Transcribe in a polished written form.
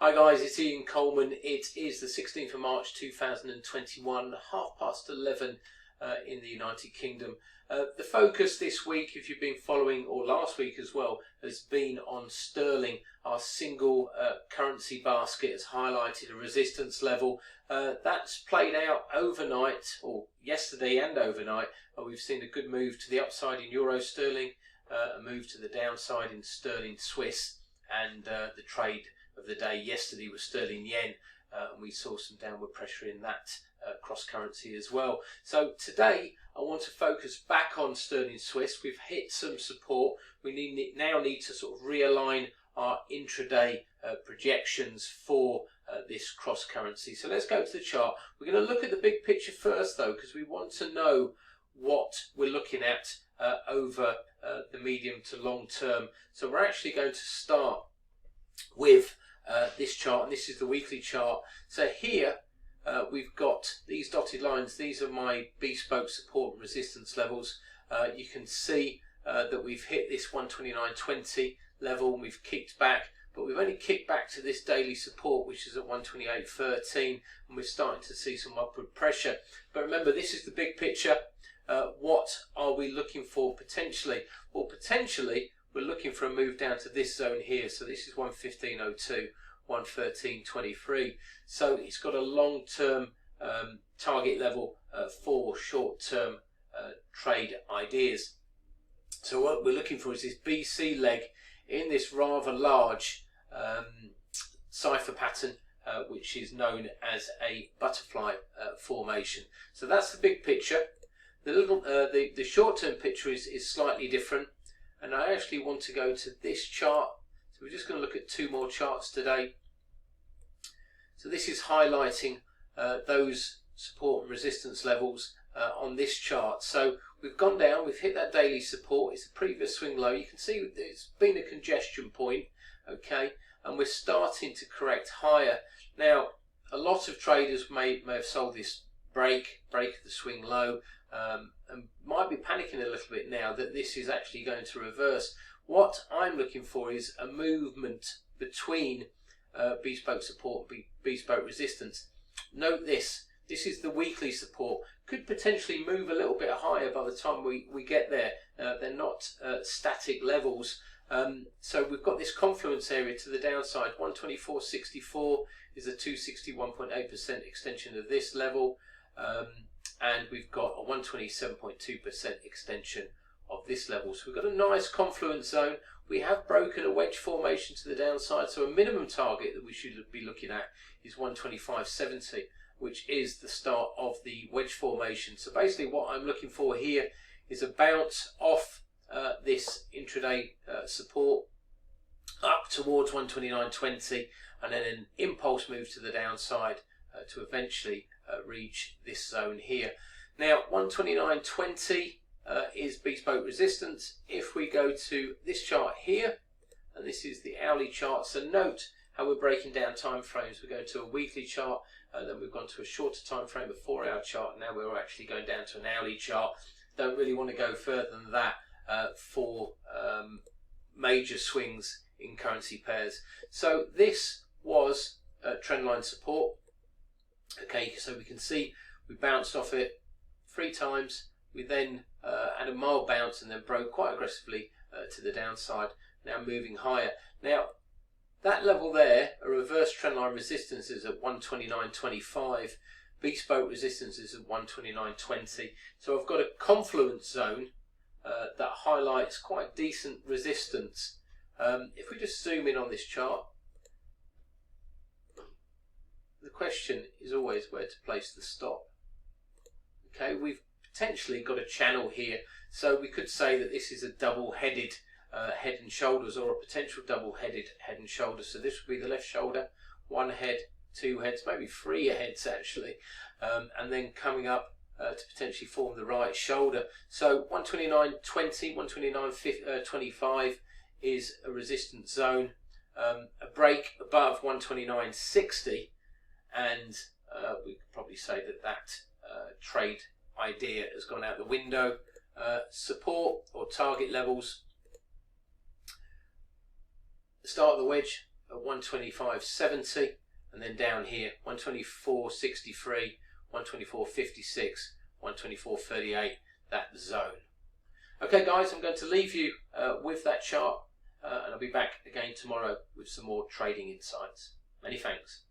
Hi guys, it's Ian Coleman. It is the 16th of March 2021, 11:30 in the United Kingdom. The focus this week, if you've been following, or last week as well, has been on sterling. Our single currency basket has highlighted a resistance level. That's played out overnight, or yesterday and overnight. We've seen a good move to the upside in euro sterling, a move to the downside in sterling Swiss, and the trade of the day yesterday was sterling yen, and we saw some downward pressure in that cross currency as well. So today I want to focus back on sterling Swiss. We've hit some support. We now need to sort of realign our intraday projections for this cross currency. So let's go to the chart. We're going to look at the big picture first though, because we want to know what we're looking at over the medium to long term. So we're actually going to start with this chart, and this is the weekly chart. So here we've got these dotted lines. These are my bespoke support and resistance levels. You can see that we've hit this 129.20 level, and we've kicked back, but we've only kicked back to this daily support, which is at 128.13, and we're starting to see some upward pressure. But remember, this is the big picture. What are we looking for potentially? Well, potentially we're looking for a move down to this zone here. So this is 115.02, 113.23. So it's got a long-term target level for short-term trade ideas. So what we're looking for is this BC leg in this rather large cipher pattern, which is known as a butterfly formation. So that's the big picture. The short-term picture is slightly different. And I actually want to go to this chart. So we're just going to look at two more charts today. So this is highlighting those support and resistance levels on this chart. So we've gone down, we've hit that daily support. It's a previous swing low. You can see it's been a congestion point, okay, and we're starting to correct higher. Now, a lot of traders may have sold this break of the swing low, and might be panicking a little bit now that this is actually going to reverse. What I'm looking for is a movement between bespoke support and bespoke resistance. Note this is the weekly support. Could potentially move a little bit higher by the time we get there. They're not static levels. So we've got this confluence area to the downside. 124.64 is a 261.8% extension of this level. And we've got a 127.2% extension of this level. So we've got a nice confluence zone. We have broken a wedge formation to the downside, so a minimum target that we should be looking at is 125.70, which is the start of the wedge formation. So basically what I'm looking for here is a bounce off this intraday support up towards 129.20, and then an impulse move to the downside to eventually reach this zone here. Now 129.20 is bespoke resistance. If we go to this chart here, and this is the hourly chart, so note how we're breaking down time frames. We're going to a weekly chart, then we've gone to a shorter time frame, a 4-hour chart. Now we're actually going down to an hourly chart. Don't really want to go further than that for major swings in currency pairs. So this was trendline support. Okay, so we can see we bounced off it 3 times. We then had a mild bounce and then broke quite aggressively to the downside, now moving higher. Now that level there, a reverse trendline resistance, is at 129.25. Bespoke resistance is at 129.20. So I've got a confluence zone that highlights quite decent resistance. If we just zoom in on this chart, the question is always where to place the stop. Okay, we've potentially got a channel here, so we could say that this is a double-headed head and shoulders, or a potential double-headed head and shoulders. So this would be the left shoulder, 1 head, 2 heads, maybe 3 heads actually, and then coming up to potentially form the right shoulder. So 129.20, 129.25 is a resistance zone. A break above 129.60, and we could probably say that trade idea has gone out the window. Support or target levels, the start of the wedge at 125.70, and then down here 124.63, 124.56, 124.38, that zone. Okay guys, I'm going to leave you with that chart, and I'll be back again tomorrow with some more trading insights. Many thanks.